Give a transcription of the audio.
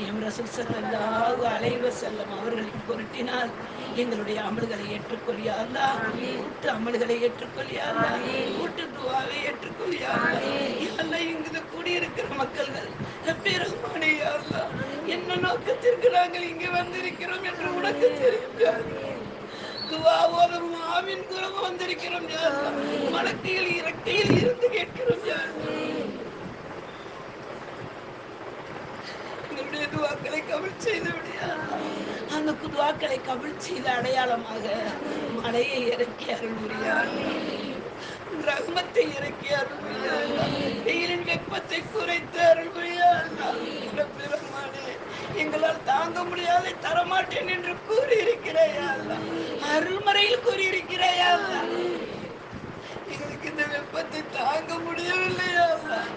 நாயம் ரசூல் ஸல்லல்லாஹு அலைஹி வஸல்லம் அவர்களின் பொருட்டினால் எங்களுடைய அமல்களை ஏற்றுக்கொள் யா அல்லாஹ். கூட்டு அமல்களை ஏற்றுக்கொள் யா அல்லாஹ். கூட்டு துஆவை ஏற்றுக்கொள் யா அல்லாஹ். யா அல்லாஹ் இங்கு கூடியிருக்கிற மக்கள்கள் ரப்பே ரஹ்மானே யா அல்லாஹ். என்ன நோக்கத்திற்கு நாங்கள் இங்கு வந்திருக்கிறோம் என்று உனக்கு தெரியும் யா அல்லாஹ். துஆ ஓதவும் ஆமீன் கூறவும் வந்திருக்கிறோம் யா அல்லாஹ். மலக்குகள் இறக்கையில் இருந்து கேட்கிறோம் யா அல்லாஹ். எங்களுடைய துவாக்களை கபூல் செய்து விடு யா அல்லாஹ். அந்த துவாக்களை கபூல் செய்த அடையாளமாக மழையை இறக்கி அருள் புரியா அல்லாஹ். ரஹ்மத்தை இறக்கி அருள் புரியா அல்லாஹ். வெயிலின் வெப்பத்தை குறைத்து அருள் புரியா அல்லாஹ். ரப்பே ரஹ்மானே, எங்களால் தாங்க முடியாதை தரமாட்டேன் என்று கூறியிருக்கிறாயா அல்லாஹ். அருள்மறையில் கூறியிருக்கிறாயா அல்லாஹ். எங்களுக்கு இந்த வெப்பத்தை தாங்க முடியவில்லையா அல்லாஹ்.